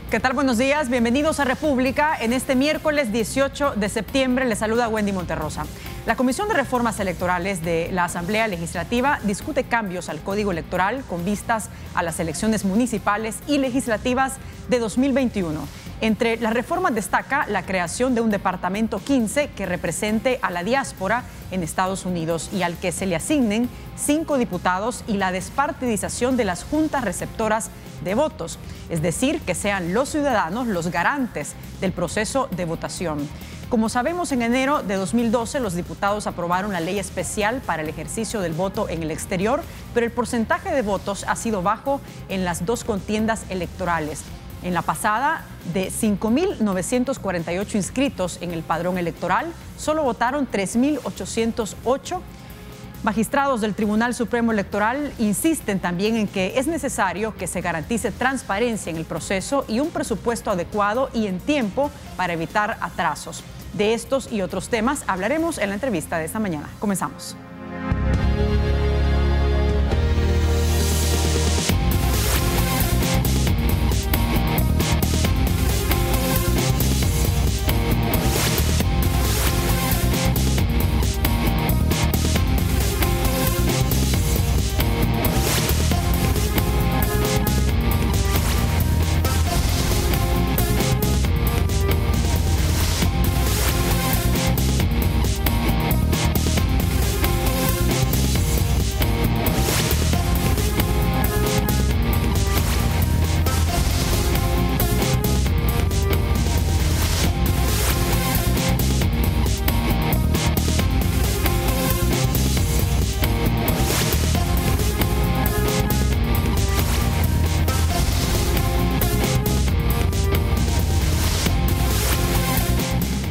¿Qué tal? Buenos días, bienvenidos a República. En este miércoles 18 de septiembre les saluda Wendy Monterrosa. La Comisión de Reformas Electorales de la Asamblea Legislativa discute cambios al Código Electoral con vistas a las elecciones municipales y legislativas de 2021. Entre las reformas destaca la creación de un Departamento 15 que represente a la diáspora en Estados Unidos y al que se le asignen 5 diputados y la despartidización de las juntas receptoras de votos, es decir, que sean los ciudadanos los garantes del proceso de votación. Como sabemos, en enero de 2012 los diputados aprobaron la ley especial para el ejercicio del voto en el exterior, pero el porcentaje de votos ha sido bajo en las dos contiendas electorales. En la pasada, de 5.948 inscritos en el padrón electoral, solo votaron 3.808. Magistrados del Tribunal Supremo Electoral insisten también en que es necesario que se garantice transparencia en el proceso y un presupuesto adecuado y en tiempo para evitar atrasos. De estos y otros temas hablaremos en la entrevista de esta mañana. Comenzamos.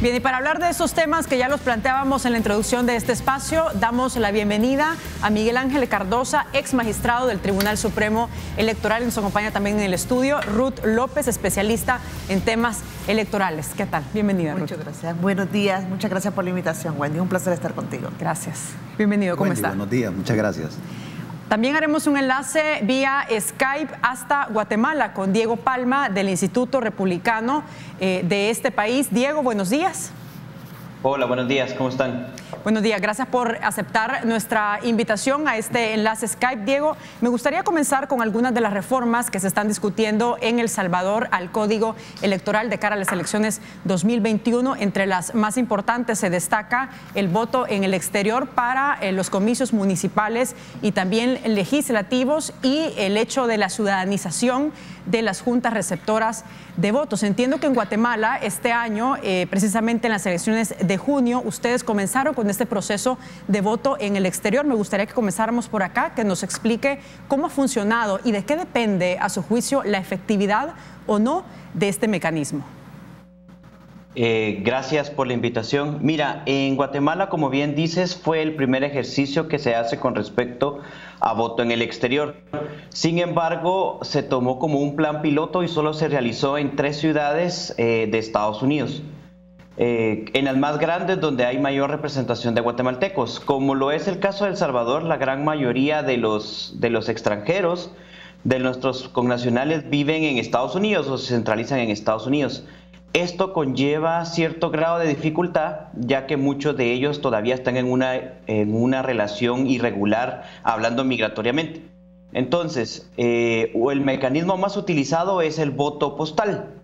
Bien, y para hablar de esos temas que ya los planteábamos en la introducción de este espacio, damos la bienvenida a Miguel Ángel Cardosa, ex magistrado del Tribunal Supremo Electoral. Nos acompaña también en el estudio Ruth López, especialista en temas electorales. ¿Qué tal? Bienvenida, Ruth. Muchas gracias. Buenos días. Muchas gracias por la invitación, Wendy. Un placer estar contigo. Gracias. Bienvenido. ¿Cómo Wendy, está? Buenos días. Muchas gracias. También haremos un enlace vía Skype hasta Guatemala con Diego Palma del Instituto Republicano de este país. Diego, buenos días. Hola, buenos días. ¿Cómo están? Buenos días. Gracias por aceptar nuestra invitación a este enlace Skype. Diego, me gustaría comenzar con algunas de las reformas que se están discutiendo en El Salvador al Código Electoral de cara a las elecciones 2021. Entre las más importantes se destaca el voto en el exterior para los comicios municipales y también legislativos y el hecho de la ciudadanización de las juntas receptoras de votos. Entiendo que en Guatemala este año, precisamente en las elecciones de junio, ustedes comenzaron con este proceso de voto en el exterior. Me gustaría que comenzáramos por acá, que nos explique cómo ha funcionado y de qué depende, a su juicio, la efectividad o no de este mecanismo. Gracias por la invitación. Mira, en Guatemala, como bien dices, fue el primer ejercicio que se hace con respecto a voto en el exterior. Sin embargo, se tomó como un plan piloto y solo se realizó en 3 ciudades de Estados Unidos. En las más grandes, donde hay mayor representación de guatemaltecos. Como lo es el caso de El Salvador, la gran mayoría de los extranjeros, de nuestros connacionales, viven en Estados Unidos o se centralizan en Estados Unidos. Esto conlleva cierto grado de dificultad, ya que muchos de ellos todavía están en una relación irregular, hablando migratoriamente. Entonces, el mecanismo más utilizado es el voto postal,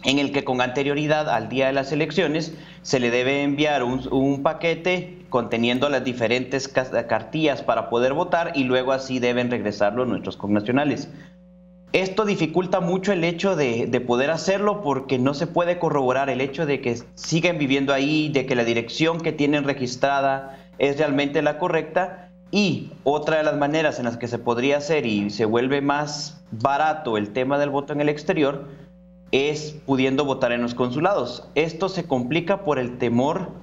en el que con anterioridad al día de las elecciones se le debe enviar un paquete conteniendo las diferentes cartillas para poder votar y luego así deben regresarlo nuestros connacionales. Esto dificulta mucho el hecho de poder hacerlo porque no se puede corroborar el hecho de que siguen viviendo ahí, de que la dirección que tienen registrada es realmente la correcta. Y otra de las maneras en las que se podría hacer y se vuelve más barato el tema del voto en el exterior es pudiendo votar en los consulados. Esto se complica por el temor,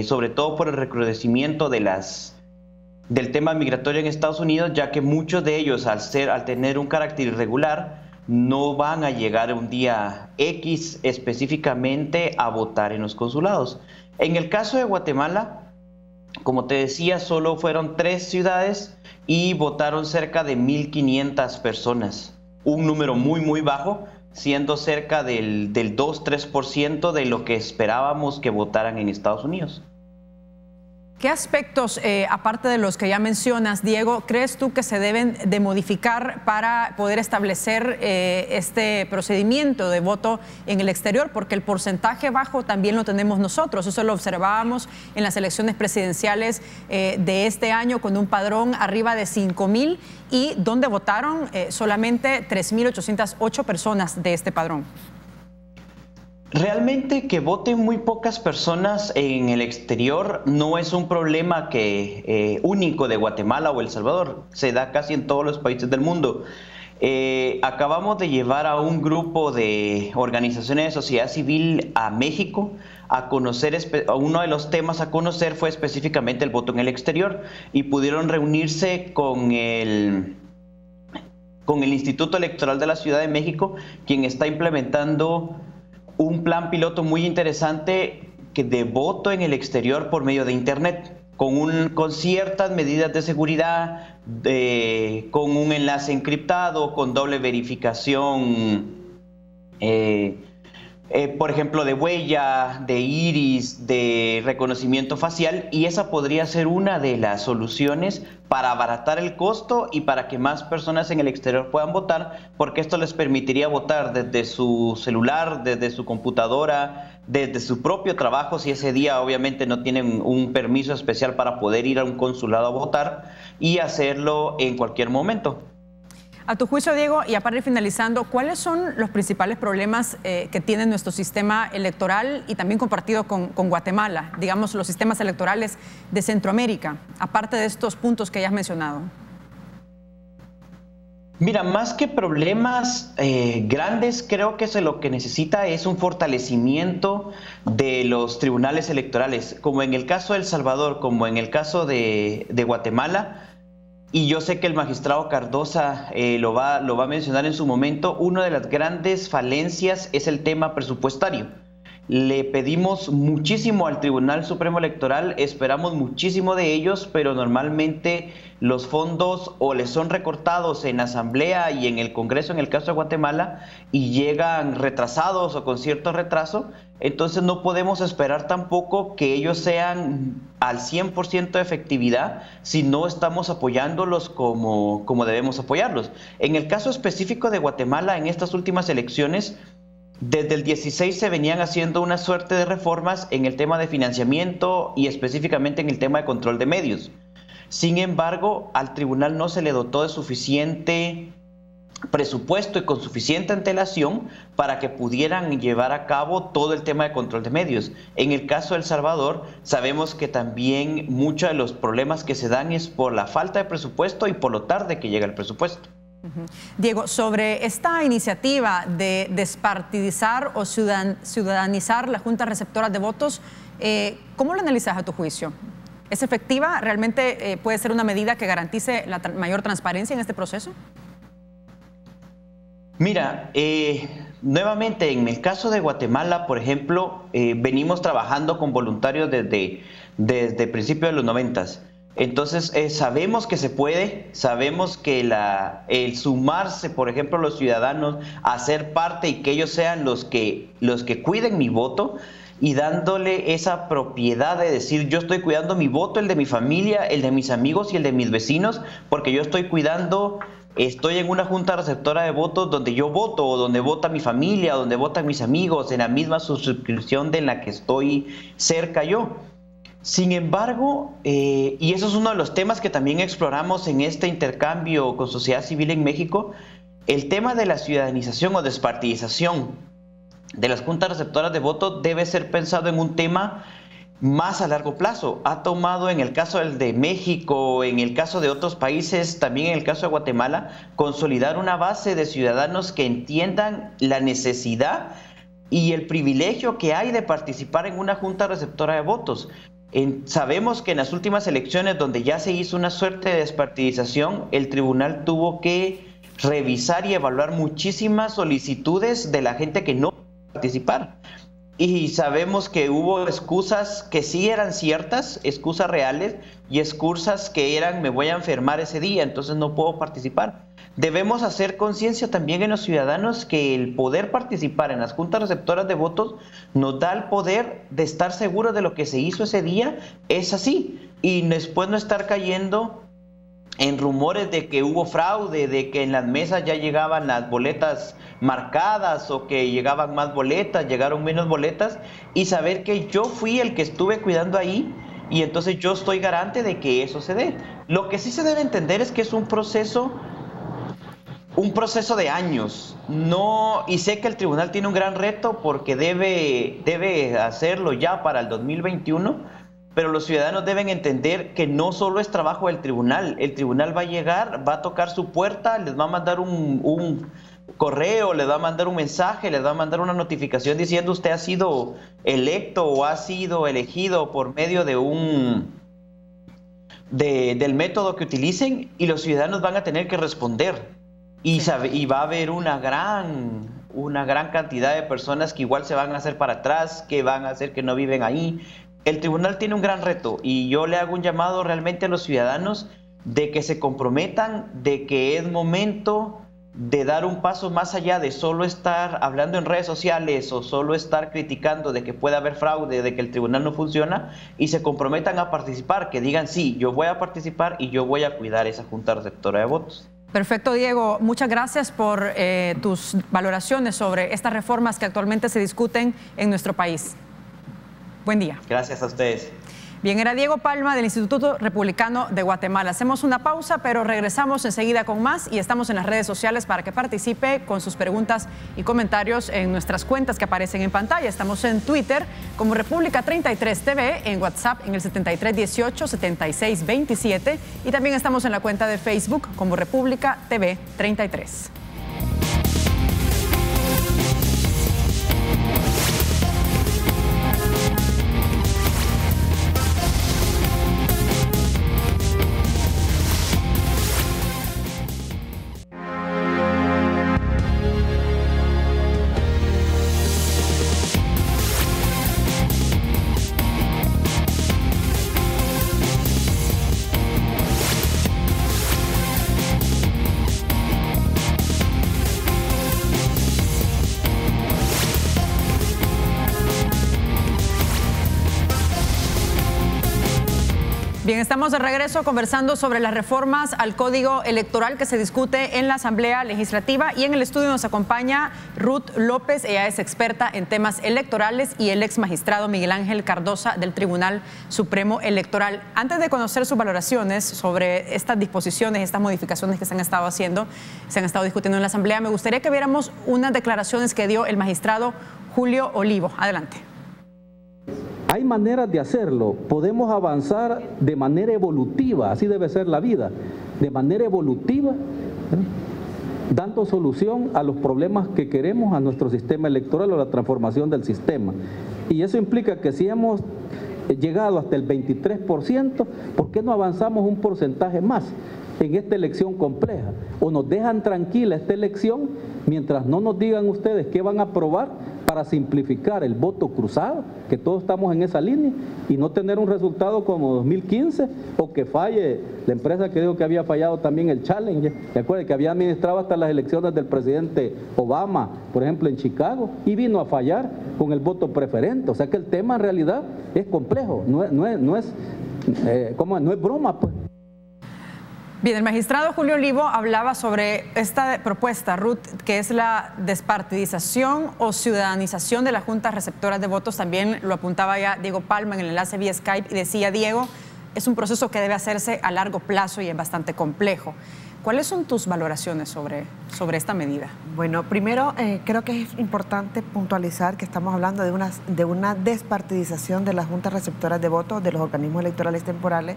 sobre todo por el recrudecimiento del tema migratorio en Estados Unidos, ya que muchos de ellos, al tener un carácter irregular, no van a llegar un día X específicamente a votar en los consulados. En el caso de Guatemala, como te decía, solo fueron 3 ciudades y votaron cerca de 1.500 personas. Un número muy, muy bajo, siendo cerca del 2-3% de lo que esperábamos que votaran en Estados Unidos. ¿Qué aspectos, aparte de los que ya mencionas, Diego, crees tú que se deben de modificar para poder establecer este procedimiento de voto en el exterior? Porque el porcentaje bajo también lo tenemos nosotros. Eso lo observábamos en las elecciones presidenciales de este año con un padrón arriba de 5,000 y donde votaron solamente 3,808 personas de este padrón. Realmente que voten muy pocas personas en el exterior no es un problema único de Guatemala o El Salvador, se da casi en todos los países del mundo. Acabamos de llevar a un grupo de organizaciones de sociedad civil a México a conocer, uno de los temas a conocer fue específicamente el voto en el exterior y pudieron reunirse con el Instituto Electoral de la Ciudad de México, quien está implementando un plan piloto muy interesante de voto en el exterior por medio de Internet, con ciertas medidas de seguridad, con un enlace encriptado, con doble verificación, por ejemplo, de huella, de iris, de reconocimiento facial, y esa podría ser una de las soluciones para abaratar el costo y para que más personas en el exterior puedan votar, porque esto les permitiría votar desde su celular, desde su computadora, desde su propio trabajo, si ese día obviamente no tienen un permiso especial para poder ir a un consulado a votar, y hacerlo en cualquier momento. A tu juicio, Diego, y para ir finalizando, ¿cuáles son los principales problemas que tiene nuestro sistema electoral y también compartido con Guatemala, digamos los sistemas electorales de Centroamérica, aparte de estos puntos que ya has mencionado? Mira, más que problemas grandes, creo que lo que necesita es un fortalecimiento de los tribunales electorales, como en el caso de El Salvador, como en el caso de Guatemala. Y yo sé que el magistrado Cardosa lo va a mencionar en su momento. Una de las grandes falencias es el tema presupuestario. Le pedimos muchísimo al Tribunal Supremo Electoral, esperamos muchísimo de ellos, pero normalmente los fondos o les son recortados en Asamblea y en el Congreso, en el caso de Guatemala, y llegan retrasados o con cierto retraso. Entonces no podemos esperar tampoco que ellos sean al 100% de efectividad si no estamos apoyándolos como debemos apoyarlos. En el caso específico de Guatemala, en estas últimas elecciones, desde el 16 se venían haciendo una suerte de reformas en el tema de financiamiento y específicamente en el tema de control de medios. Sin embargo, al tribunal no se le dotó de suficiente presupuesto y con suficiente antelación para que pudieran llevar a cabo todo el tema de control de medios. En el caso de El Salvador, sabemos que también muchos de los problemas que se dan es por la falta de presupuesto y por lo tarde que llega el presupuesto. Diego, sobre esta iniciativa de despartidizar o ciudadanizar las juntas receptoras de votos, ¿cómo lo analizas a tu juicio? ¿Es efectiva? ¿Realmente puede ser una medida que garantice la mayor transparencia en este proceso? Mira, nuevamente en el caso de Guatemala, por ejemplo, venimos trabajando con voluntarios desde principios de los 90s. Entonces sabemos que se puede, sabemos que el sumarse, por ejemplo, los ciudadanos a ser parte y que ellos sean los que cuiden mi voto y dándole esa propiedad de decir yo estoy cuidando mi voto, el de mi familia, el de mis amigos y el de mis vecinos, porque yo estoy en una junta receptora de votos donde yo voto, o donde vota mi familia, o donde votan mis amigos, en la misma suscripción de la que estoy cerca yo. Sin embargo, y eso es uno de los temas que también exploramos en este intercambio con sociedad civil en México, el tema de la ciudadanización o despartidización de las juntas receptoras de votos debe ser pensado en un tema más a largo plazo. Ha tomado, en el caso de México, en el caso de otros países, también en el caso de Guatemala, consolidar una base de ciudadanos que entiendan la necesidad y el privilegio que hay de participar en una junta receptora de votos. Sabemos que en las últimas elecciones, donde ya se hizo una suerte de despartidización, el tribunal tuvo que revisar y evaluar muchísimas solicitudes de la gente que no participar. Y sabemos que hubo excusas que sí eran ciertas, excusas reales, y excusas que eran me voy a enfermar ese día, entonces no puedo participar. debemos hacer conciencia también en los ciudadanos que el poder participar en las juntas receptoras de votos nos da el poder de estar seguros de lo que se hizo ese día, es así, y después no estar cayendo en rumores de que hubo fraude, de que en las mesas ya llegaban las boletas marcadas o que llegaban más boletas, llegaron menos boletas, y saber que yo fui el que estuve cuidando ahí y entonces yo estoy garante de que eso se dé. Lo que sí se debe entender es que es un proceso de años, y sé que el tribunal tiene un gran reto porque debe hacerlo ya para el 2021, pero los ciudadanos deben entender que no solo es trabajo del tribunal, el tribunal va a llegar, va a tocar su puerta, les va a mandar un correo, les va a mandar un mensaje, les va a mandar una notificación diciendo usted ha sido electo o ha sido elegido por medio de del método que utilicen, y los ciudadanos van a tener que responder. Y va a haber una gran cantidad de personas que igual se van a hacer para atrás, que van a hacer que no viven ahí. El tribunal tiene un gran reto y yo le hago un llamado realmente a los ciudadanos de que se comprometan, de que es momento de dar un paso más allá de solo estar hablando en redes sociales o solo estar criticando de que puede haber fraude, de que el tribunal no funciona, y se comprometan a participar, que digan sí, yo voy a participar y yo voy a cuidar esa junta receptora de votos. Perfecto, Diego. Muchas gracias por tus valoraciones sobre estas reformas que actualmente se discuten en nuestro país. Buen día. Gracias a ustedes. Bien, era Diego Palma del Instituto Republicano de Guatemala. Hacemos una pausa, pero regresamos enseguida con más y estamos en las redes sociales para que participe con sus preguntas y comentarios en nuestras cuentas que aparecen en pantalla. Estamos en Twitter como República 33 TV, en WhatsApp en el 7318-7627 y también estamos en la cuenta de Facebook como República TV 33. Bien, estamos de regreso conversando sobre las reformas al Código Electoral que se discute en la Asamblea Legislativa, y en el estudio nos acompaña Ruth López. Ella es experta en temas electorales, y el ex magistrado Miguel Ángel Cardosa del Tribunal Supremo Electoral. Antes de conocer sus valoraciones sobre estas disposiciones, estas modificaciones que se han estado haciendo, se han estado discutiendo en la Asamblea, me gustaría que viéramos unas declaraciones que dio el magistrado Julio Olivo. Adelante. Hay maneras de hacerlo, podemos avanzar de manera evolutiva, así debe ser la vida, de manera evolutiva, dando solución a los problemas que queremos a nuestro sistema electoral o la transformación del sistema. Y eso implica que si hemos llegado hasta el 23%, ¿por qué no avanzamos un porcentaje más en esta elección compleja? O nos dejan tranquila esta elección mientras no nos digan ustedes qué van a aprobar para simplificar el voto cruzado, que todos estamos en esa línea, y no tener un resultado como 2015, o que falle la empresa que dijo que había fallado también el Challenge, ¿se acuerdan? Que había administrado hasta las elecciones del presidente Obama, por ejemplo en Chicago, y vino a fallar con el voto preferente. O sea que el tema en realidad es complejo, no es broma, pues. Bien, el magistrado Julio Olivo hablaba sobre esta propuesta, Ruth, que es la despartidización o ciudadanización de las juntas receptoras de votos. También lo apuntaba ya Diego Palma en el enlace vía Skype y decía, Diego, es un proceso que debe hacerse a largo plazo y es bastante complejo. ¿Cuáles son tus valoraciones sobre esta medida? Bueno, primero creo que es importante puntualizar que estamos hablando de una despartidización de las juntas receptoras de votos, de los organismos electorales temporales,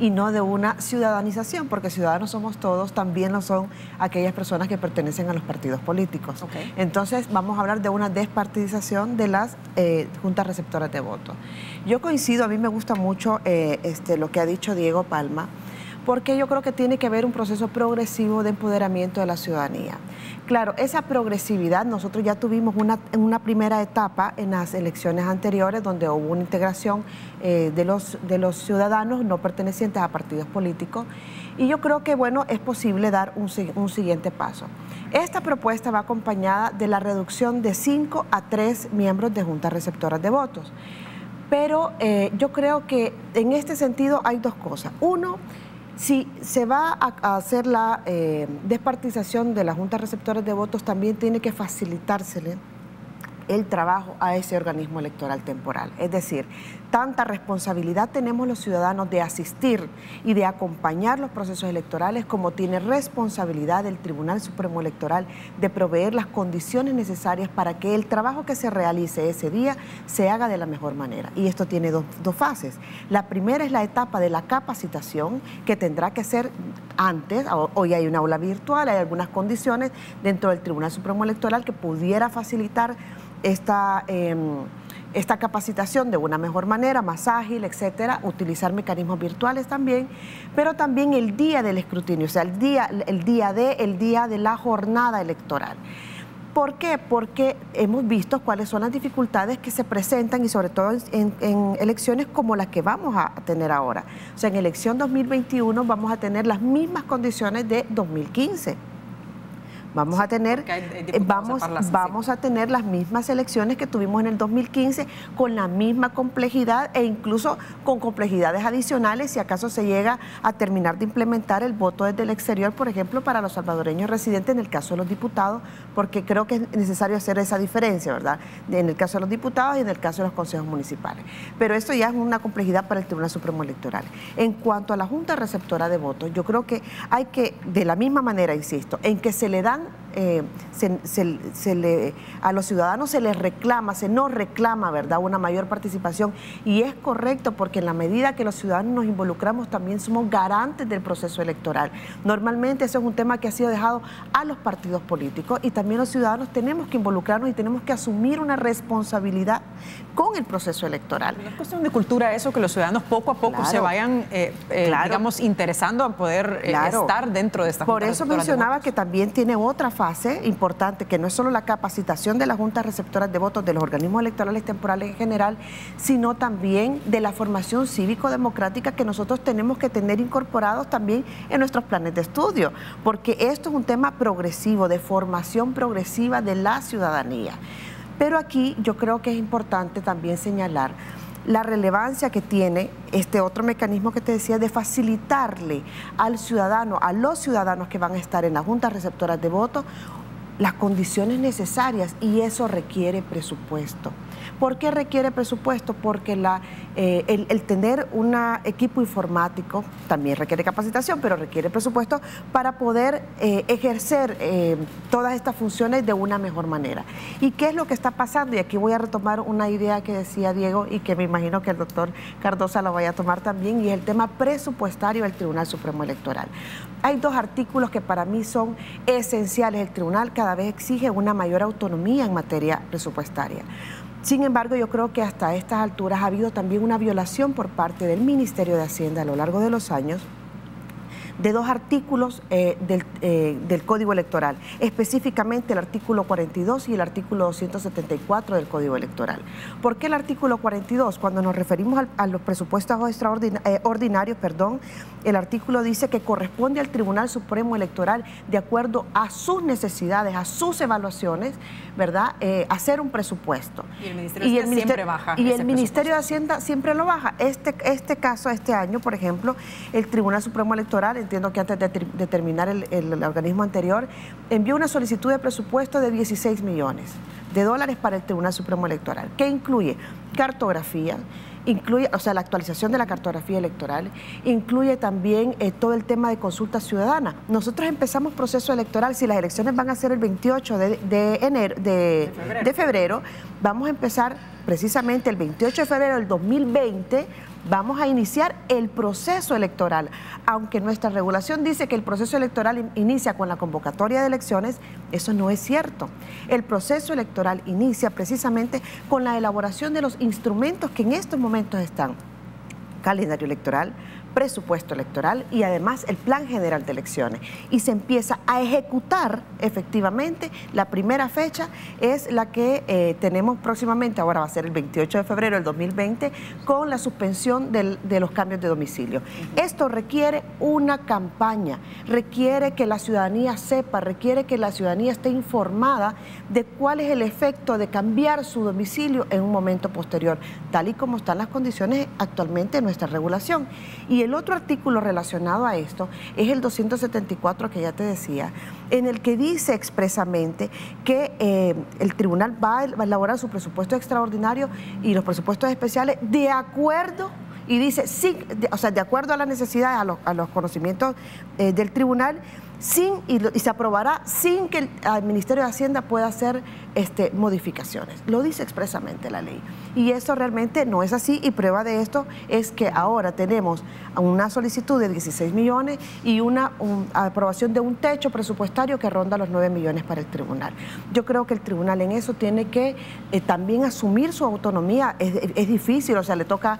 y no de una ciudadanización, porque ciudadanos somos todos, también lo son aquellas personas que pertenecen a los partidos políticos. Okay. Entonces vamos a hablar de una despartidización de las juntas receptoras de votos. Yo coincido, a mí me gusta mucho lo que ha dicho Diego Palma, porque yo creo que tiene que haber un proceso progresivo de empoderamiento de la ciudadanía. Claro, esa progresividad, nosotros ya tuvimos una primera etapa en las elecciones anteriores donde hubo una integración de los ciudadanos no pertenecientes a partidos políticos, y yo creo que, bueno, es posible dar un siguiente paso. Esta propuesta va acompañada de la reducción de 5 a 3 miembros de juntas receptoras de votos. Pero yo creo que en este sentido hay dos cosas. Uno, si se va a hacer la despartización de las juntas receptoras de votos, también tiene que facilitársele el trabajo a ese organismo electoral temporal. Es decir, tanta responsabilidad tenemos los ciudadanos de asistir y de acompañar los procesos electorales como tiene responsabilidad el Tribunal Supremo Electoral de proveer las condiciones necesarias para que el trabajo que se realice ese día se haga de la mejor manera. Y esto tiene dos fases. La primera es la etapa de la capacitación, que tendrá que ser antes. Hoy hay una aula virtual, hay algunas condiciones dentro del Tribunal Supremo Electoral que pudiera facilitar esta capacitación de una mejor manera, más ágil, etcétera, utilizar mecanismos virtuales también, pero también el día del escrutinio, o sea, el día de la jornada electoral. ¿Por qué? Porque hemos visto cuáles son las dificultades que se presentan y sobre todo en elecciones como las que vamos a tener ahora. O sea, en elección 2021 vamos a tener las mismas condiciones de 2015. Vamos a tener las mismas elecciones que tuvimos en el 2015 con la misma complejidad e incluso con complejidades adicionales si acaso se llega a terminar de implementar el voto desde el exterior, por ejemplo, para los salvadoreños residentes en el caso de los diputados, porque creo que es necesario hacer esa diferencia, ¿verdad? En el caso de los diputados y en el caso de los consejos municipales. Pero esto ya es una complejidad para el Tribunal Supremo Electoral. En cuanto a la Junta Receptora de Votos, yo creo que hay que, de la misma manera, insisto, en que se le dan a los ciudadanos se nos reclama, ¿verdad?, una mayor participación, y es correcto porque en la medida que los ciudadanos nos involucramos también somos garantes del proceso electoral. Normalmente eso es un tema que ha sido dejado a los partidos políticos y también los ciudadanos tenemos que involucrarnos y tenemos que asumir una responsabilidad con el proceso electoral. No es cuestión de cultura eso, que los ciudadanos poco a poco se vayan, digamos, interesando a poder estar dentro de esta Junta. Por eso mencionaba que también tiene otra fase importante, que no es solo la capacitación de las juntas receptoras de votos de los organismos electorales temporales en general, sino también de la formación cívico-democrática que nosotros tenemos que tener incorporados también en nuestros planes de estudio, porque esto es un tema progresivo, de formación progresiva de la ciudadanía. Pero aquí yo creo que es importante también señalar la relevancia que tiene este otro mecanismo que te decía de facilitarle al ciudadano, a los ciudadanos que van a estar en las juntas receptoras de votos, las condiciones necesarias, y eso requiere presupuesto. ¿Por qué requiere presupuesto? Porque el tener un equipo informático también requiere capacitación, pero requiere presupuesto para poder ejercer todas estas funciones de una mejor manera. ¿Y qué es lo que está pasando? Y aquí voy a retomar una idea que decía Diego y que me imagino que el doctor Cardosa la vaya a tomar también, y es el tema presupuestario del Tribunal Supremo Electoral. Hay dos artículos que para mí son esenciales. El tribunal cada vez exige una mayor autonomía en materia presupuestaria. Sin embargo, yo creo que hasta estas alturas ha habido también una violación por parte del Ministerio de Hacienda a lo largo de los años de dos artículos del Código Electoral, específicamente el artículo 42 y el artículo 274 del Código Electoral. ¿Por qué el artículo 42? Cuando nos referimos a los presupuestos ordinarios, el artículo dice que corresponde al Tribunal Supremo Electoral, de acuerdo a sus necesidades, a sus evaluaciones, ¿verdad?, hacer un presupuesto. Y el Ministerio de Hacienda siempre baja. Y el Ministerio de Hacienda siempre lo baja. Este caso, este año, por ejemplo, el Tribunal Supremo Electoral, entiendo que antes de terminar el organismo anterior, envió una solicitud de presupuesto de 16 millones de dólares para el Tribunal Supremo Electoral, que incluye cartografía, incluye, o sea, la actualización de la cartografía electoral, incluye también todo el tema de consulta ciudadana. Nosotros empezamos proceso electoral, si las elecciones van a ser el 28 de febrero, vamos a empezar precisamente el 28 de febrero del 2020, vamos a iniciar el proceso electoral. Aunque nuestra regulación dice que el proceso electoral inicia con la convocatoria de elecciones, eso no es cierto. El proceso electoral inicia precisamente con la elaboración de los instrumentos que en estos momentos están: calendario electoral, presupuesto electoral y además el plan general de elecciones. Y se empieza a ejecutar efectivamente. La primera fecha es la que tenemos próximamente, ahora va a ser el 28 de febrero del 2020, con la suspensión de los cambios de domicilio. Esto requiere una campaña, requiere que la ciudadanía sepa, requiere que la ciudadanía esté informada de cuál es el efecto de cambiar su domicilio en un momento posterior, tal y como están las condiciones actualmente en nuestra regulación. Y el otro artículo relacionado a esto es el 274 que ya te decía, en el que dice expresamente que el tribunal va a elaborar su presupuesto extraordinario y los presupuestos especiales de acuerdo, y dice, sí, de acuerdo a las necesidades, a los conocimientos del tribunal, y se aprobará sin que el Ministerio de Hacienda pueda hacer modificaciones. Lo dice expresamente la ley. Y eso realmente no es así, y prueba de esto es que ahora tenemos una solicitud de 16 millones y una aprobación de un techo presupuestario que ronda los 9 millones para el tribunal. Yo creo que el tribunal en eso tiene que también asumir su autonomía. Es difícil, o sea, le toca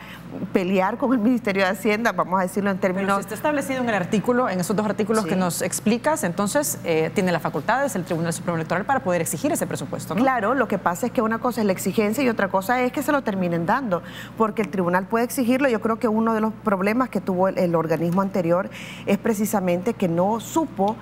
pelear con el Ministerio de Hacienda, vamos a decirlo en términos... Pero si está establecido en el artículo, en esos dos artículos sí, que nos explicas, entonces tiene las facultades el Tribunal Supremo Electoral para poder exigir ese presupuesto, ¿no? Claro, lo que pasa es que una cosa es la exigencia y otra cosa es que se lo terminen dando, porque el tribunal puede exigirlo. Yo creo que uno de los problemas que tuvo el organismo anterior es precisamente que no supo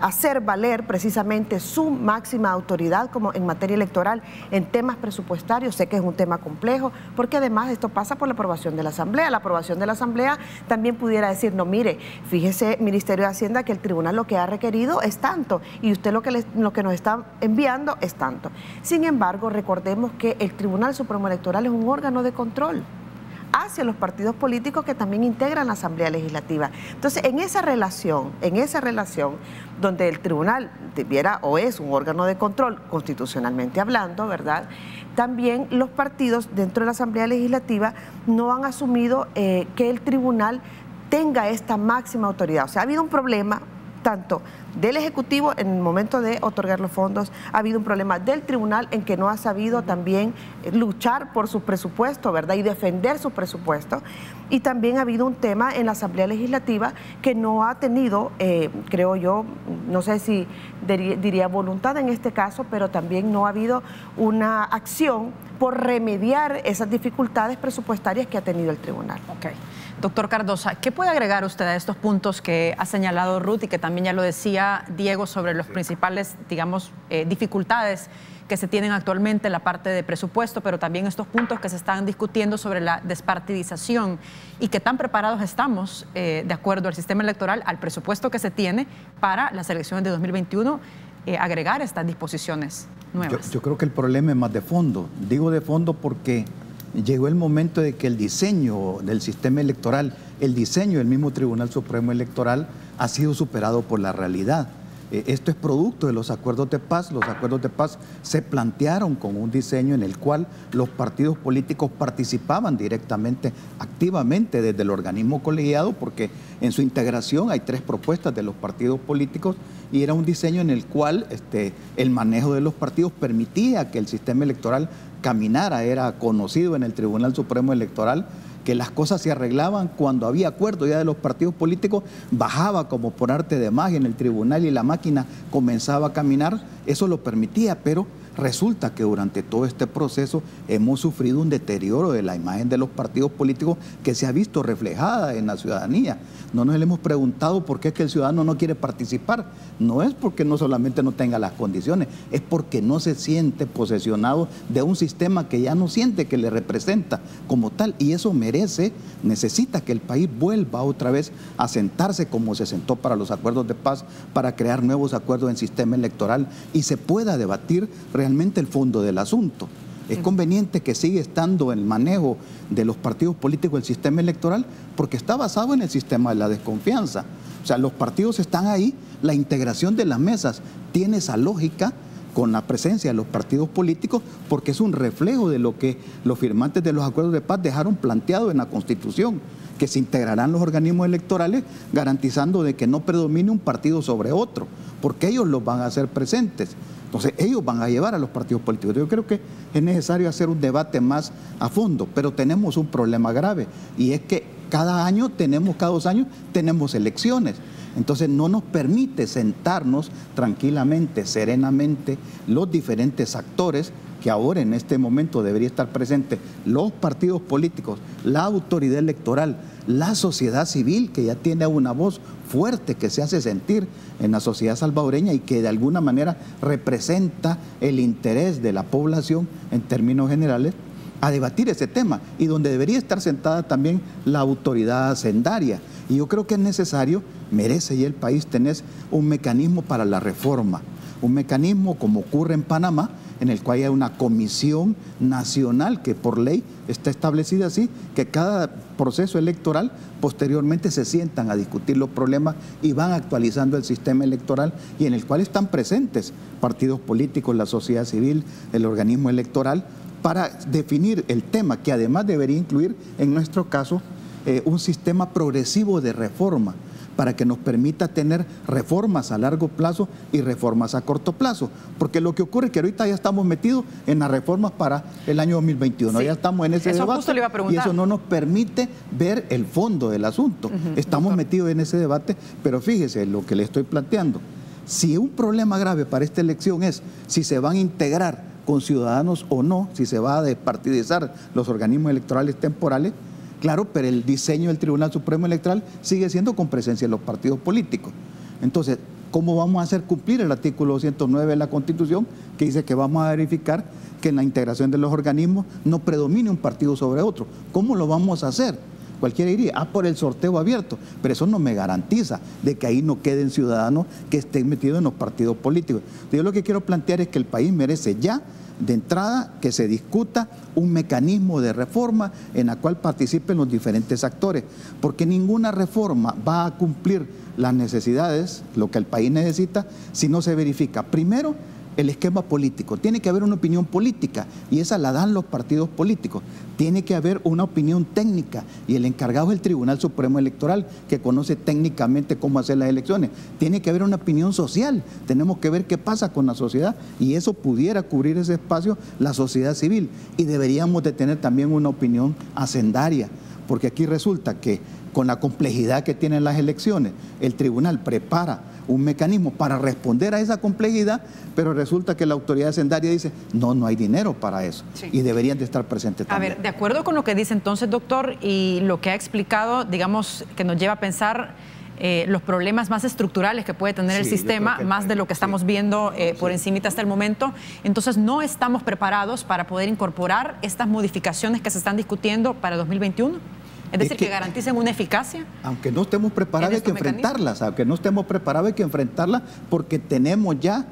hacer valer precisamente su máxima autoridad como en materia electoral, en temas presupuestarios. Sé que es un tema complejo, porque además esto pasa por la aprobación de la Asamblea. La aprobación de la Asamblea también pudiera decir, no, mire, fíjese, Ministerio de Hacienda, que el tribunal lo que ha requerido es tanto, y usted lo que nos está enviando es tanto. Sin embargo, recordemos que el Tribunal Supremo Electoral es un órgano de control hacia los partidos políticos que también integran la Asamblea Legislativa. Entonces, en esa relación donde el tribunal debiera o es un órgano de control constitucionalmente hablando, ¿verdad?, también los partidos dentro de la Asamblea Legislativa no han asumido que el tribunal tenga esta máxima autoridad. O sea, ha habido un problema tanto del Ejecutivo en el momento de otorgar los fondos, ha habido un problema del tribunal en que no ha sabido también luchar por su presupuesto, ¿verdad?, y defender su presupuesto, y también ha habido un tema en la Asamblea Legislativa que no ha tenido, creo yo, no sé si diría voluntad en este caso, pero también no ha habido una acción por remediar esas dificultades presupuestarias que ha tenido el tribunal. Ok. Doctor Cardosa, ¿qué puede agregar usted a estos puntos que ha señalado Ruth y que también ya lo decía Diego sobre los principales, digamos, dificultades que se tienen actualmente en la parte de presupuesto, pero también estos puntos que se están discutiendo sobre la despartidización y que tan preparados estamos, de acuerdo al sistema electoral, al presupuesto que se tiene para las elecciones de 2021, agregar estas disposiciones nuevas? Yo creo que el problema es más de fondo. Digo de fondo porque llegó el momento de que el diseño del sistema electoral, el diseño del mismo Tribunal Supremo Electoral ha sido superado por la realidad. Esto es producto de los acuerdos de paz. Los acuerdos de paz se plantearon con un diseño en el cual los partidos políticos participaban directamente, activamente desde el organismo colegiado, porque en su integración hay 3 propuestas de los partidos políticos, y era un diseño en el cual el manejo de los partidos permitía que el sistema electoral caminara. Era conocido en el Tribunal Supremo Electoral que las cosas se arreglaban cuando había acuerdo ya de los partidos políticos, bajaba como por arte de magia en el tribunal y la máquina comenzaba a caminar. Eso lo permitía, pero resulta que durante todo este proceso hemos sufrido un deterioro de la imagen de los partidos políticos que se ha visto reflejada en la ciudadanía. No nos hemos preguntado por qué es que el ciudadano no quiere participar. No es porque no solamente no tenga las condiciones, es porque no se siente posesionado de un sistema que ya no siente que le representa como tal, y eso necesita que el país vuelva otra vez a sentarse como se sentó para los acuerdos de paz, para crear nuevos acuerdos en sistema electoral y se pueda debatir realmente el fondo del asunto. Es conveniente que siga estando el manejo de los partidos políticos el sistema electoral porque está basado en el sistema de la desconfianza. O sea, los partidos están ahí, la integración de las mesas tiene esa lógica con la presencia de los partidos políticos porque es un reflejo de lo que los firmantes de los acuerdos de paz dejaron planteado en la Constitución, que se integrarán los organismos electorales garantizando de que no predomine un partido sobre otro, porque ellos los van a hacer presentes. Entonces ellos van a llevar a los partidos políticos. Yo creo que es necesario hacer un debate más a fondo, pero tenemos un problema grave y es que cada 2 años tenemos elecciones. Entonces no nos permite sentarnos tranquilamente, serenamente, los diferentes actores que ahora en este momento debería estar presente, los partidos políticos, la autoridad electoral, la sociedad civil que ya tiene una voz fuerte que se hace sentir en la sociedad salvadoreña y que de alguna manera representa el interés de la población en términos generales, a debatir ese tema y donde debería estar sentada también la autoridad hacendaria. Y yo creo que es necesario, merece ya el país tener un mecanismo para la reforma, un mecanismo como ocurre en Panamá, en el cual hay una comisión nacional que por ley está establecida así, que cada proceso electoral posteriormente se sientan a discutir los problemas y van actualizando el sistema electoral y en el cual están presentes partidos políticos, la sociedad civil, el organismo electoral, para definir el tema que además debería incluir, en nuestro caso, un sistema progresivo de reforma para que nos permita tener reformas a largo plazo y reformas a corto plazo. Porque lo que ocurre es que ahorita ya estamos metidos en las reformas para el año 2021. Sí. Ya estamos en ese debate justo le iba a preguntar. Y eso no nos permite ver el fondo del asunto. Estamos metidos en ese debate, pero fíjese lo que le estoy planteando. Si un problema grave para esta elección es si se van a integrar con ciudadanos o no, si se va a despartidizar los organismos electorales temporales, claro, pero el diseño del Tribunal Supremo Electoral sigue siendo con presencia de los partidos políticos. Entonces, ¿cómo vamos a hacer cumplir el artículo 209 de la Constitución que dice que vamos a verificar que en la integración de los organismos no predomine un partido sobre otro? ¿Cómo lo vamos a hacer? Cualquiera diría, por el sorteo abierto, pero eso no me garantiza de que ahí no queden ciudadanos que estén metidos en los partidos políticos. Yo lo que quiero plantear es que el país merece ya, de entrada, que se discuta un mecanismo de reforma en la cual participen los diferentes actores, porque ninguna reforma va a cumplir las necesidades, lo que el país necesita, si no se verifica primero el esquema político. Tiene que haber una opinión política y esa la dan los partidos políticos. Tiene que haber una opinión técnica y el encargado es el Tribunal Supremo Electoral, que conoce técnicamente cómo hacer las elecciones. Tiene que haber una opinión social. Tenemos que ver qué pasa con la sociedad y eso pudiera cubrir ese espacio la sociedad civil. Y deberíamos de tener también una opinión hacendaria, porque aquí resulta que con la complejidad que tienen las elecciones, el tribunal prepara un mecanismo para responder a esa complejidad, pero resulta que la autoridad hacendaria dice, no hay dinero para eso. Sí. Y deberían de estar presentes también. A ver, de acuerdo con lo que dice entonces, doctor, y lo que ha explicado, digamos, que nos lleva a pensar los problemas más estructurales que puede tener el sistema, más de lo que estamos viendo por encimita hasta el momento. Entonces, no estamos preparados para poder incorporar estas modificaciones que se están discutiendo para 2021. Es decir, que garanticen una eficacia. Aunque no estemos preparados, hay que enfrentarlas. Aunque no estemos preparados, hay que enfrentarlas porque tenemos ya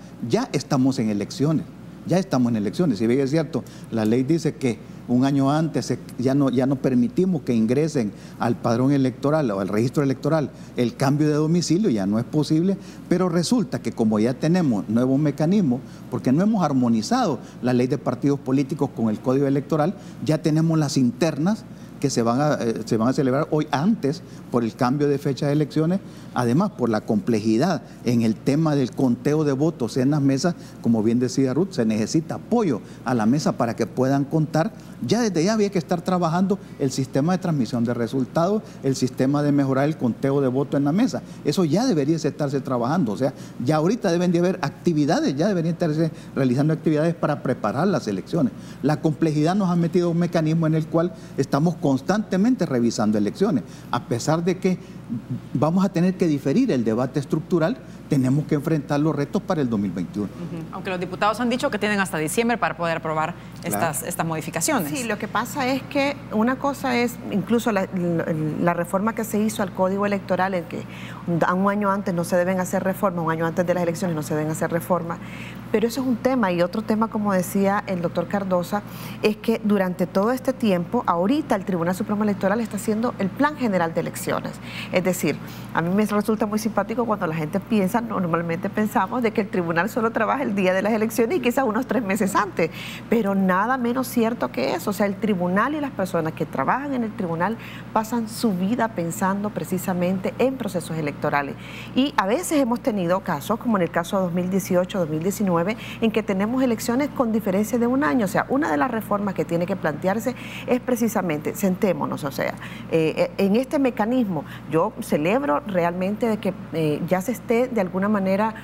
estamos en elecciones. Ya estamos en elecciones. Si bien es cierto, la ley dice que un año antes ya no permitimos que ingresen al padrón electoral o al registro electoral el cambio de domicilio, ya no es posible, pero resulta que como ya tenemos nuevos mecanismos, porque no hemos armonizado la ley de partidos políticos con el código electoral, ya tenemos las internas que se van a celebrar hoy antes por el cambio de fecha de elecciones, además por la complejidad en el tema del conteo de votos en las mesas, como bien decía Ruth, se necesita apoyo a la mesa para que puedan contar. Ya desde ya había que estar trabajando el sistema de transmisión de resultados, el sistema de mejorar el conteo de votos en la mesa. Eso ya debería estarse trabajando, o sea, ya ahorita deben de haber actividades, ya deberían estarse realizando actividades para preparar las elecciones. La complejidad nos ha metido un mecanismo en el cual estamos constantemente revisando elecciones. A pesar de que vamos a tener que diferir el debate estructural, tenemos que enfrentar los retos para el 2021. Aunque los diputados han dicho que tienen hasta diciembre para poder aprobar estas modificaciones. Sí, lo que pasa es que una cosa es incluso la reforma que se hizo al Código Electoral, en que un año antes no se deben hacer reformas, un año antes de las elecciones no se deben hacer reformas, pero eso es un tema. Y otro tema, como decía el doctor Cardosa, es que durante todo este tiempo, ahorita el Tribunal Supremo Electoral está haciendo el Plan General de Elecciones. Es decir, a mí me resulta muy simpático cuando la gente piensa piensa, normalmente pensamos de que el tribunal solo trabaja el día de las elecciones y quizás unos 3 meses antes, pero nada menos cierto que eso. O sea, el tribunal y las personas que trabajan en el tribunal pasan su vida pensando precisamente en procesos electorales. Y a veces hemos tenido casos, como en el caso de 2018-2019, en que tenemos elecciones con diferencia de un año. O sea, una de las reformas que tiene que plantearse es precisamente, sentémonos, o sea, en este mecanismo, yo celebro realmente de que ya se esté de alguna manera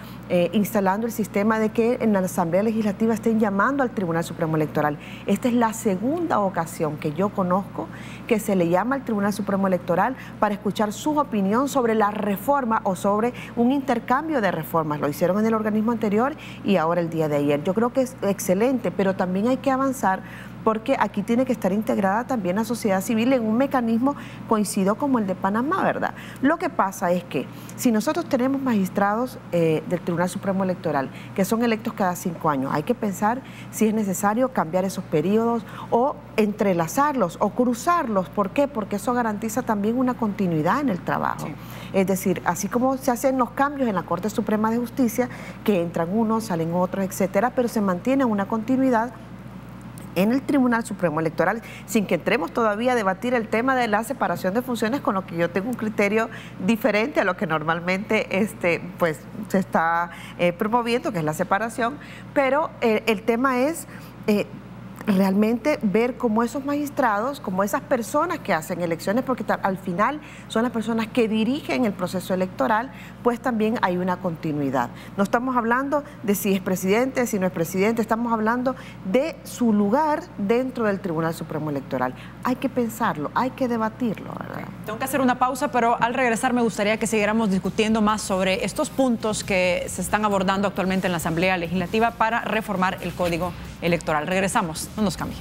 instalando el sistema de que en la Asamblea Legislativa estén llamando al Tribunal Supremo Electoral. Esta es la segunda ocasión que yo conozco que se le llama al Tribunal Supremo Electoral para escuchar su opinión sobre la reforma o sobre un intercambio de reformas. Lo hicieron en el organismo anterior y ahora el día de ayer. Yo creo que es excelente, pero también hay que avanzar porque aquí tiene que estar integrada también la sociedad civil en un mecanismo coincido como el de Panamá, ¿verdad? Lo que pasa es que si nosotros tenemos magistrados del Tribunal Supremo Electoral que son electos cada 5 años, hay que pensar si es necesario cambiar esos periodos o entrelazarlos o cruzarlos. ¿Por qué? Porque eso garantiza también una continuidad en el trabajo. Sí. Es decir, así como se hacen los cambios en la Corte Suprema de Justicia, que entran unos, salen otros, etcétera, pero se mantiene una continuidad en el Tribunal Supremo Electoral, sin que entremos todavía a debatir el tema de la separación de funciones, con lo que yo tengo un criterio diferente a lo que normalmente pues, se está promoviendo, que es la separación, pero el tema es realmente ver cómo esos magistrados, como esas personas que hacen elecciones, porque al final son las personas que dirigen el proceso electoral, pues también hay una continuidad. No estamos hablando de si es presidente, si no es presidente, estamos hablando de su lugar dentro del Tribunal Supremo Electoral. Hay que pensarlo, hay que debatirlo, ¿verdad? Tengo que hacer una pausa, pero al regresar me gustaría que siguiéramos discutiendo más sobre estos puntos que se están abordando actualmente en la Asamblea Legislativa para reformar el Código Electoral. Regresamos. No nos cambie.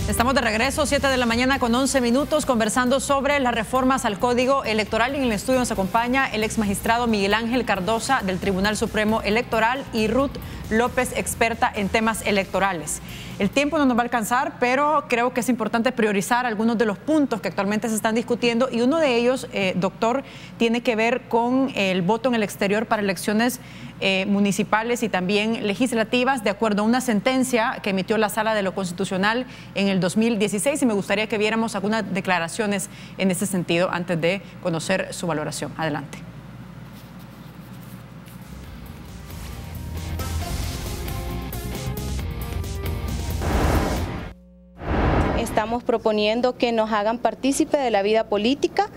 Estamos de regreso, 7 de la mañana con 11 minutos, conversando sobre las reformas al Código Electoral. En el estudio nos acompaña el ex magistrado Miguel Ángel Cardosa del Tribunal Supremo Electoral y Ruth López, experta en temas electorales. El tiempo no nos va a alcanzar, pero creo que es importante priorizar algunos de los puntos que actualmente se están discutiendo y uno de ellos, doctor, tiene que ver con el voto en el exterior para elecciones municipales y también legislativas, de acuerdo a una sentencia que emitió la Sala de lo Constitucional en el 2016, y me gustaría que viéramos algunas declaraciones en ese sentido antes de conocer su valoración. Adelante. Estamos proponiendo que nos hagan partícipe de la vida política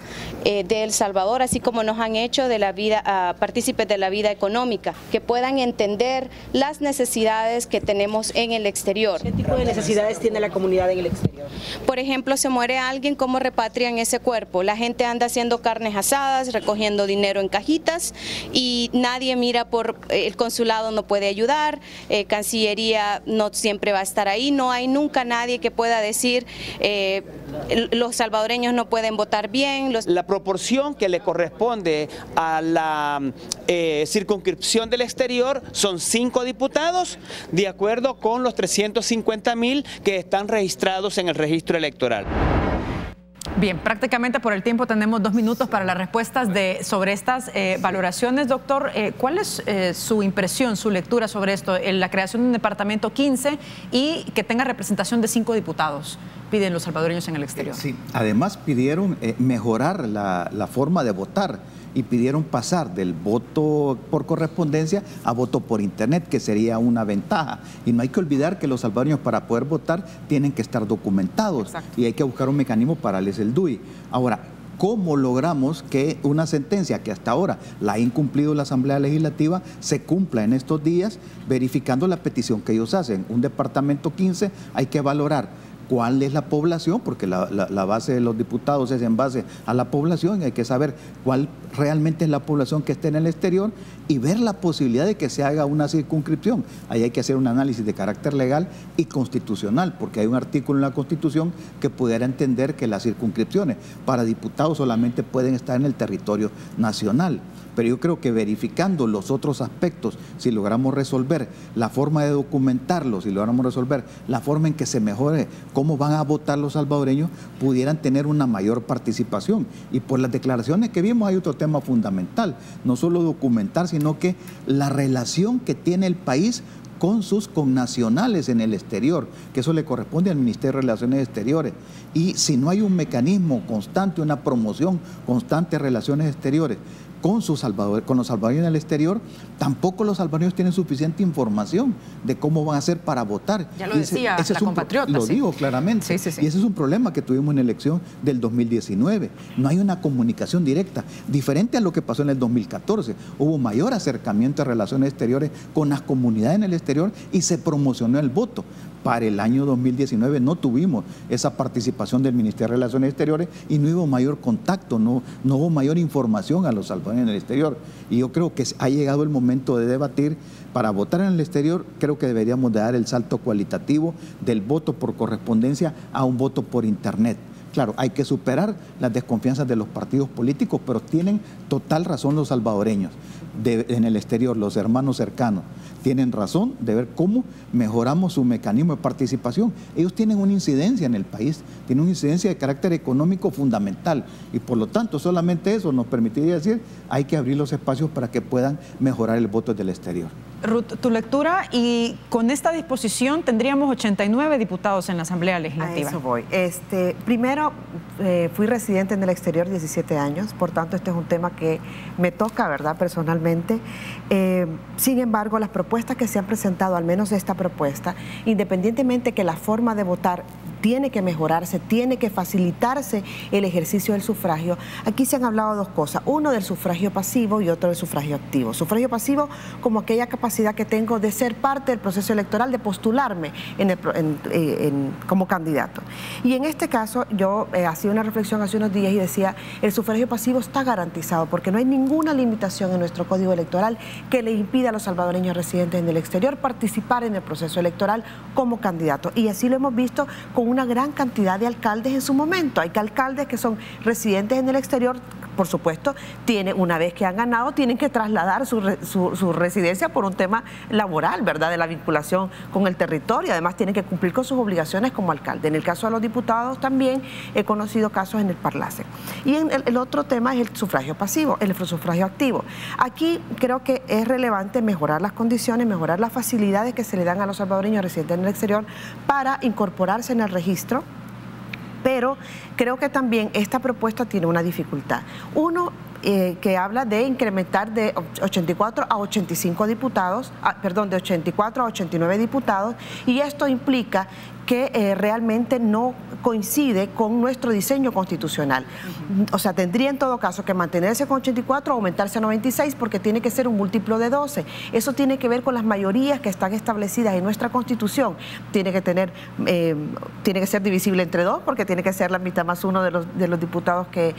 de El Salvador, así como nos han hecho de la vida, partícipes de la vida económica, que puedan entender las necesidades que tenemos en el exterior. ¿Qué tipo de necesidades tiene la comunidad en el exterior? Por ejemplo, se muere alguien, ¿cómo repatrian ese cuerpo? La gente anda haciendo carnes asadas, recogiendo dinero en cajitas y nadie mira por el consulado, no puede ayudar, Cancillería no siempre va a estar ahí, no hay nunca nadie que pueda decir los salvadoreños no pueden votar bien. La proporción que le corresponde a la circunscripción del exterior son 5 diputados, de acuerdo con los 350.000 que están registrados en el registro electoral. Bien, prácticamente por el tiempo tenemos 2 minutos para las respuestas sobre estas valoraciones. Doctor, ¿cuál es su impresión, su lectura sobre esto? La creación de un departamento 15 y que tenga representación de 5 diputados, piden los salvadoreños en el exterior. Sí, además pidieron mejorar la forma de votar y pidieron pasar del voto por correspondencia a voto por internet, que sería una ventaja. Y no hay que olvidar que los salvadoreños para poder votar tienen que estar documentados. Exacto. Y hay que buscar un mecanismo para darles el DUI. Ahora, ¿cómo logramos que una sentencia que hasta ahora la ha incumplido la Asamblea Legislativa se cumpla en estos días, verificando la petición que ellos hacen? Un departamento 15 hay que valorar cuál es la población, porque la base de los diputados es en base a la población, y hay que saber cuál realmente es la población que esté en el exterior y ver la posibilidad de que se haga una circunscripción. Ahí hay que hacer un análisis de carácter legal y constitucional, porque hay un artículo en la Constitución que pudiera entender que las circunscripciones para diputados solamente pueden estar en el territorio nacional. Pero yo creo que verificando los otros aspectos, si logramos resolver la forma de documentarlo, si logramos resolver la forma en que se mejore cómo van a votar los salvadoreños, pudieran tener una mayor participación. Y por las declaraciones que vimos hay otro tema fundamental, no solo documentar, sino que la relación que tiene el país con sus connacionales en el exterior, que eso le corresponde al Ministerio de Relaciones Exteriores. Y si no hay un mecanismo constante, una promoción constante de relaciones exteriores con los salvadoreños en el exterior, tampoco los salvadoreños tienen suficiente información de cómo van a hacer para votar. Ya lo decía la compatriota. Lo digo claramente. Sí, sí, sí. Y ese es un problema que tuvimos en la elección del 2019. No hay una comunicación directa, diferente a lo que pasó en el 2014. Hubo mayor acercamiento de relaciones exteriores con las comunidades en el exterior y se promocionó el voto. Para el año 2019 no tuvimos esa participación del Ministerio de Relaciones Exteriores y no hubo mayor contacto, no hubo mayor información a los salvadoreños en el exterior. Y yo creo que ha llegado el momento de debatir. Para votar en el exterior, creo que deberíamos de dar el salto cualitativo del voto por correspondencia a un voto por Internet. Claro, hay que superar las desconfianzas de los partidos políticos, pero tienen total razón los salvadoreños en el exterior, los hermanos cercanos. Tienen razón de ver cómo mejoramos su mecanismo de participación. Ellos tienen una incidencia en el país, tienen una incidencia de carácter económico fundamental y por lo tanto solamente eso nos permitiría decir hay que abrir los espacios para que puedan mejorar el voto del exterior. Ruth, tu lectura, y con esta disposición tendríamos 89 diputados en la Asamblea Legislativa. A eso voy. Primero, fui residente en el exterior 17 años, por tanto este es un tema que me toca, ¿verdad?, personalmente. Sin embargo, las propuestas que se han presentado, al menos esta propuesta, independientemente que la forma de votar tiene que mejorarse, tiene que facilitarse el ejercicio del sufragio. Aquí se han hablado dos cosas, uno del sufragio pasivo y otro del sufragio activo. Sufragio pasivo como aquella capacidad que tengo de ser parte del proceso electoral, de postularme como candidato. Y en este caso yo hacía una reflexión hace unos días y decía, el sufragio pasivo está garantizado porque no hay ninguna limitación en nuestro código electoral que le impida a los salvadoreños residentes en el exterior participar en el proceso electoral como candidato. Y así lo hemos visto con una gran cantidad de alcaldes en su momento. Hay alcaldes que son residentes en el exterior, por supuesto, una vez que han ganado, tienen que trasladar su residencia por un tema laboral, ¿verdad?, de la vinculación con el territorio. Además, tienen que cumplir con sus obligaciones como alcalde. En el caso de los diputados también he conocido casos en el Parlacen. Y el otro tema es el sufragio pasivo, el sufragio activo. Aquí creo que es relevante mejorar las condiciones, mejorar las facilidades que se le dan a los salvadoreños residentes en el exterior para incorporarse en el registro. Pero creo que también esta propuesta tiene una dificultad. Uno, que habla de incrementar de 84 a 85 diputados, de 84 a 89 diputados, y esto implica que realmente no coincide con nuestro diseño constitucional. O sea, tendría en todo caso que mantenerse con 84 o aumentarse a 96 porque tiene que ser un múltiplo de 12. Eso tiene que ver con las mayorías que están establecidas en nuestra Constitución. Tiene que ser divisible entre 2 porque tiene que ser la mitad más 1 de los diputados que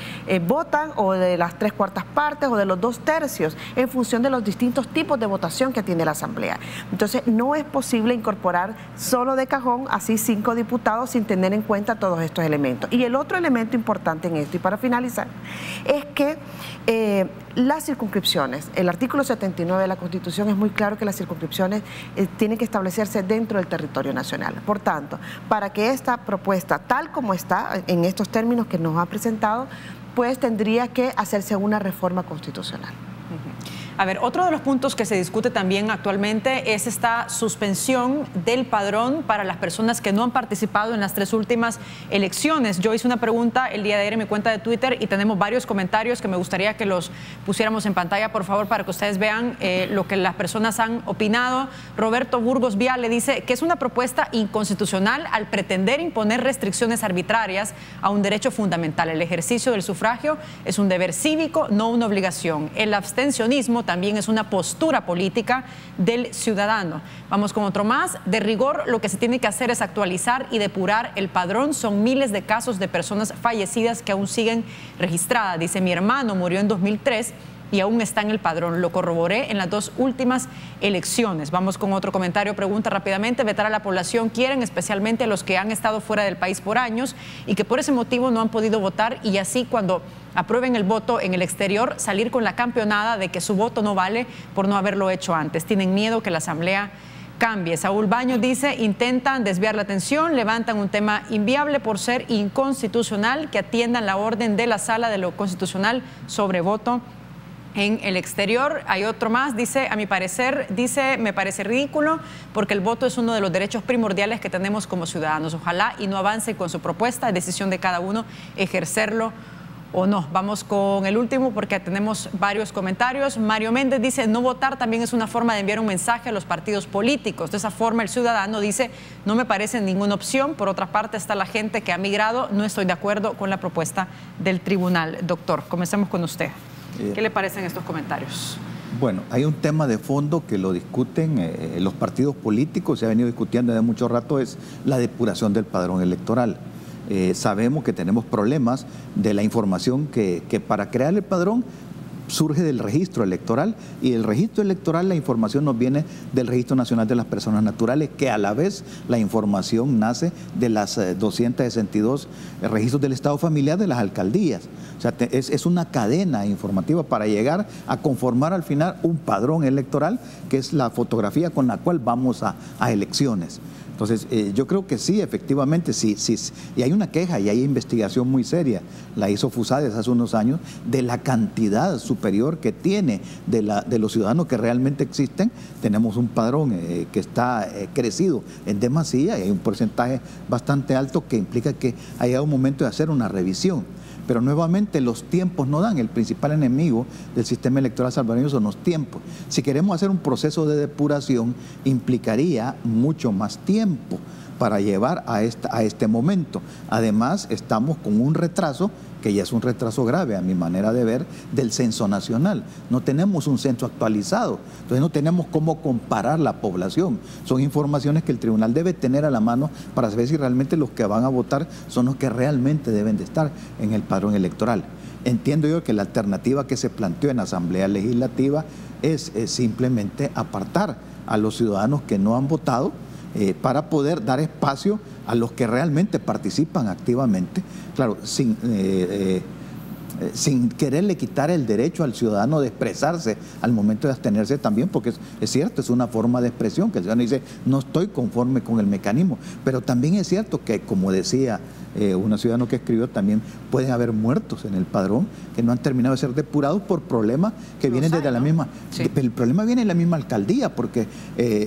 votan, o de las 3/4 partes, o de los 2/3, en función de los distintos tipos de votación que tiene la Asamblea. Entonces, no es posible incorporar solo de cajón así 5 diputados sin tener en cuenta todos estos elementos. Y el otro elemento importante en esto, y para finalizar, es que las circunscripciones, el artículo 79 de la Constitución es muy claro que las circunscripciones tienen que establecerse dentro del territorio nacional. Por tanto, para que esta propuesta, tal como está, en estos términos que nos ha presentado, pues tendría que hacerse una reforma constitucional. A ver, otro de los puntos que se discute también actualmente es esta suspensión del padrón para las personas que no han participado en las 3 últimas elecciones. Yo hice una pregunta el día de ayer en mi cuenta de Twitter y tenemos varios comentarios que me gustaría que los pusiéramos en pantalla, por favor, para que ustedes vean lo que las personas han opinado. Roberto Burgos Vial le dice que es una propuesta inconstitucional al pretender imponer restricciones arbitrarias a un derecho fundamental. El ejercicio del sufragio es un deber cívico, no una obligación. El abstencionismo mismo también es una postura política del ciudadano. Vamos con otro más. De rigor, lo que se tiene que hacer es actualizar y depurar el padrón. Son miles de casos de personas fallecidas que aún siguen registradas. Dice, mi hermano murió en 2003 y aún está en el padrón. Lo corroboré en las 2 últimas elecciones. Vamos con otro comentario. Pregunta rápidamente. Vetar a la población quieren, especialmente a los que han estado fuera del país por años y que por ese motivo no han podido votar, y así cuando aprueben el voto en el exterior, salir con la campeonada de que su voto no vale por no haberlo hecho antes. Tienen miedo que la Asamblea cambie. Saúl Baños dice, intentan desviar la atención, levantan un tema inviable por ser inconstitucional, que atiendan la orden de la Sala de lo Constitucional sobre voto en el exterior. Hay otro más, dice, a mi parecer, dice, me parece ridículo porque el voto es uno de los derechos primordiales que tenemos como ciudadanos. Ojalá y no avance con su propuesta, es decisión de cada uno ejercerlo o no. Vamos con el último porque tenemos varios comentarios. Mario Méndez dice, no votar también es una forma de enviar un mensaje a los partidos políticos. De esa forma el ciudadano dice, no me parece ninguna opción. Por otra parte está la gente que ha migrado. No estoy de acuerdo con la propuesta del tribunal. Doctor, comencemos con usted. ¿Qué le parecen estos comentarios? Bueno, hay un tema de fondo que lo discuten los partidos políticos, se ha venido discutiendo desde mucho rato, es la depuración del padrón electoral. Sabemos que tenemos problemas de la información que para crear el padrón surge del registro electoral, y el registro electoral, la información nos viene del Registro Nacional de las Personas Naturales, que a la vez la información nace de las 262 registros del Estado familiar de las alcaldías. O sea, es una cadena informativa para llegar a conformar al final un padrón electoral, que es la fotografía con la cual vamos a elecciones. Entonces, yo creo que sí, efectivamente, sí, y hay una queja y hay investigación muy seria, la hizo FUSADES hace unos años, de la cantidad superior que tiene de los ciudadanos que realmente existen. Tenemos un padrón que está crecido en demasía, y hay un porcentaje bastante alto que implica que ha llegado un momento de hacer una revisión. Pero nuevamente los tiempos no dan. El principal enemigo del sistema electoral salvadoreño son los tiempos. Si queremos hacer un proceso de depuración, implicaría mucho más tiempo para llevar a este momento. Además, estamos con un retraso, que ya es un retraso grave a mi manera de ver, del censo nacional. No tenemos un censo actualizado, entonces no tenemos cómo comparar la población. Son informaciones que el tribunal debe tener a la mano para saber si realmente los que van a votar son los que realmente deben de estar en el padrón electoral. Entiendo yo que la alternativa que se planteó en la Asamblea Legislativa es simplemente apartar a los ciudadanos que no han votado, para poder dar espacio a los que realmente participan activamente, claro, sin quererle quitar el derecho al ciudadano de expresarse al momento de abstenerse también, porque es cierto, es una forma de expresión, que el ciudadano dice, no estoy conforme con el mecanismo, pero también es cierto que, como decía un ciudadano que escribió, también pueden haber muertos en el padrón que no han terminado de ser depurados por problemas que vienen desde la misma... Sí. El problema viene en la misma alcaldía, porque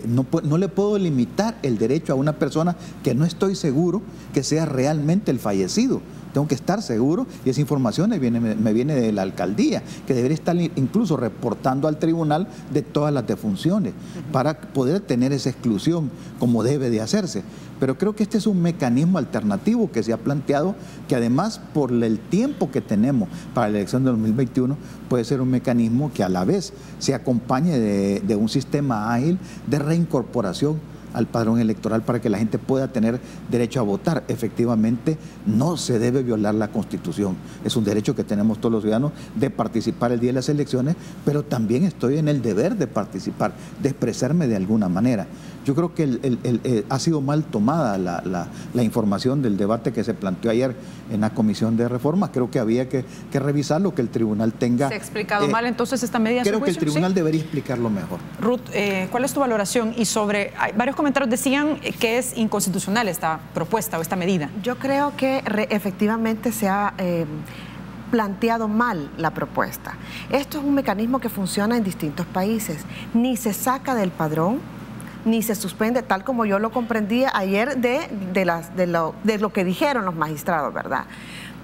no le puedo limitar el derecho a una persona que no estoy seguro que sea realmente el fallecido. Tengo que estar seguro, y esa información me viene de la alcaldía, que debería estar incluso reportando al tribunal de todas las defunciones, para poder tener esa exclusión como debe de hacerse. Pero creo que este es un mecanismo alternativo que se ha planteado, que además, por el tiempo que tenemos para la elección de 2021, puede ser un mecanismo que a la vez se acompañe de un sistema ágil de reincorporación al padrón electoral para que la gente pueda tener derecho a votar. Efectivamente, no se debe violar la Constitución. Es un derecho que tenemos todos los ciudadanos de participar el día de las elecciones, pero también estoy en el deber de participar, de expresarme de alguna manera. Yo creo que ha sido mal tomada la información del debate que se planteó ayer en la Comisión de Reforma. Creo que había que revisar lo que el tribunal tenga. ¿Se ha explicado mal entonces esta medida? Creo que el tribunal debería explicarlo mejor. Ruth, ¿cuál es tu valoración? Y varios comentarios decían que es inconstitucional esta propuesta o esta medida. Yo creo que efectivamente se ha planteado mal la propuesta. Esto es un mecanismo que funciona en distintos países. Ni se saca del padrón, ni se suspende, tal como yo lo comprendía ayer de lo que dijeron los magistrados, ¿verdad?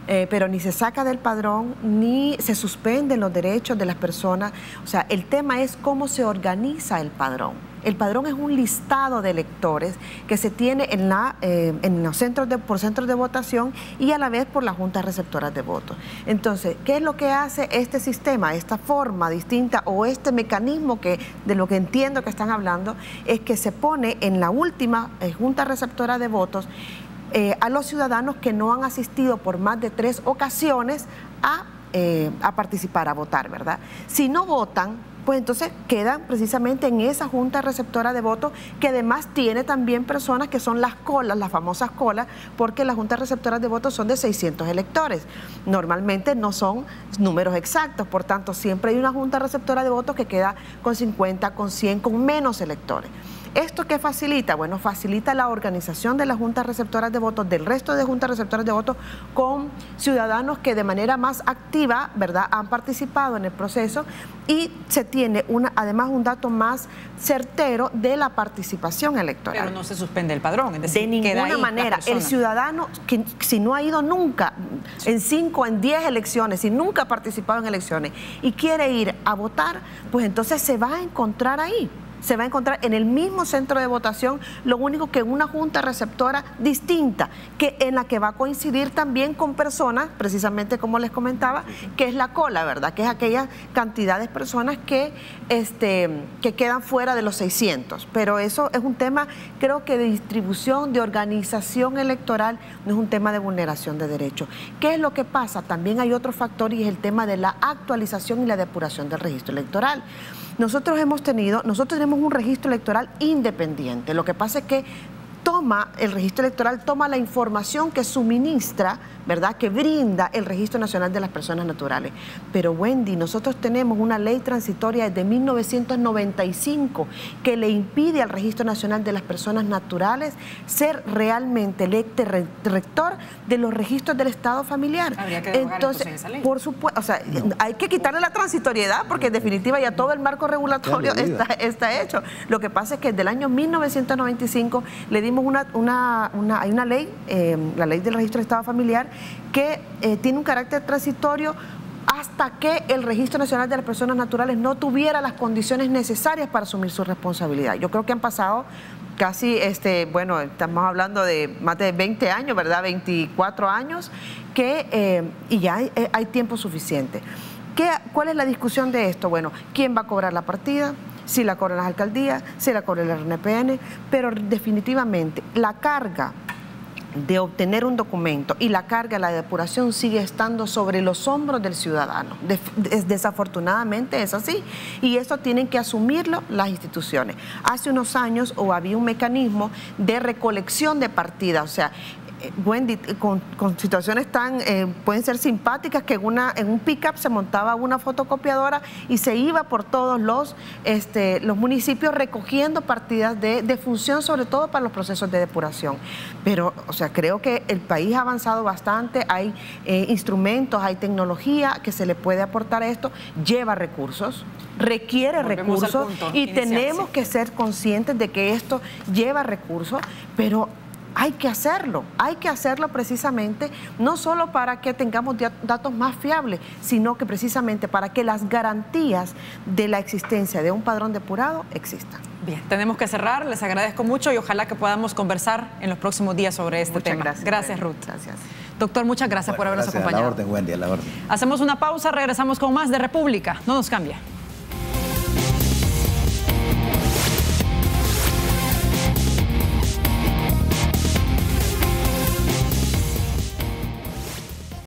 Pero ni se saca del padrón, ni se suspenden los derechos de las personas. O sea, el tema es cómo se organiza el padrón. El padrón es un listado de electores que se tiene en los centros por centros de votación y a la vez por las juntas receptoras de votos. Entonces, ¿qué es lo que hace este sistema, esta forma distinta o este mecanismo que de lo que entiendo que están hablando? Es que se pone en la última junta receptora de votos a los ciudadanos que no han asistido por más de 3 ocasiones a participar, a votar, ¿verdad? Si no votan, pues entonces quedan precisamente en esa junta receptora de votos, que además tiene también personas que son las colas, las famosas colas, porque las juntas receptoras de votos son de 600 electores. Normalmente no son números exactos, por tanto siempre hay una junta receptora de votos que queda con 50, con 100, con menos electores. ¿Esto qué facilita? Bueno, facilita la organización de las juntas receptoras de votos, del resto de juntas receptoras de votos, con ciudadanos que de manera más activa, ¿verdad?, han participado en el proceso, y se tiene además un dato más certero de la participación electoral. Pero no se suspende el padrón, es decir, de ninguna manera. El ciudadano que si no ha ido nunca en 5, en 10 elecciones, si nunca ha participado en elecciones y quiere ir a votar, pues entonces se va a encontrar ahí. Se va a encontrar en el mismo centro de votación, lo único que en una junta receptora distinta, en la que va a coincidir también con personas, precisamente como les comentaba, que es la cola, ¿verdad? Que es aquella cantidad de personas que quedan fuera de los 600. Pero eso es un tema, creo que de distribución, de organización electoral, no es un tema de vulneración de derechos. ¿Qué es lo que pasa? También hay otro factor y es el tema de la actualización y la depuración del registro electoral. Nosotros tenemos un registro electoral independiente. Lo que pasa es que el registro electoral toma la información que suministra, ¿verdad?, que brinda el Registro Nacional de las Personas Naturales. Pero, Wendy, nosotros tenemos una ley transitoria desde 1995 que le impide al Registro Nacional de las Personas Naturales ser realmente el ente rector de los registros del Estado familiar. Habría que derogar entonces esa ley. Por supuesto, o sea, hay que quitarle la transitoriedad porque en definitiva ya todo el marco regulatorio está hecho. Lo que pasa es que desde el año 1995 le dimos hay una ley, la ley del registro del Estado familiar, que tiene un carácter transitorio hasta que el Registro Nacional de las Personas Naturales no tuviera las condiciones necesarias para asumir su responsabilidad. Yo creo que han pasado casi, bueno, estamos hablando de más de 20 años, ¿verdad? 24 años, y ya hay tiempo suficiente. ¿Cuál es la discusión de esto? Bueno, ¿quién va a cobrar la partida? Si la cobran las alcaldías, si la cobra el RNPN, pero definitivamente la carga de obtener un documento y la carga de la depuración sigue estando sobre los hombros del ciudadano. Desafortunadamente es así, y eso tienen que asumirlo las instituciones. Hace unos años había un mecanismo de recolección de partidas, o sea, Wendy, con situaciones pueden ser simpáticas, que en un pick-up se montaba una fotocopiadora y se iba por todos los municipios recogiendo partidas de función, sobre todo para los procesos de depuración. Pero, o sea, creo que el país ha avanzado bastante, hay instrumentos, hay tecnología que se le puede aportar a esto, lleva recursos, requiere recursos, y tenemos que ser conscientes de que esto lleva recursos, pero hay que hacerlo precisamente, no solo para que tengamos datos más fiables, sino que precisamente para que las garantías de la existencia de un padrón depurado existan. Bien, tenemos que cerrar, les agradezco mucho y ojalá que podamos conversar en los próximos días sobre este tema. Gracias, Ruth. Gracias. Doctor, muchas gracias por habernos acompañado. A la orden, Wendy, a la orden. Hacemos una pausa, regresamos con más de República. No nos cambia.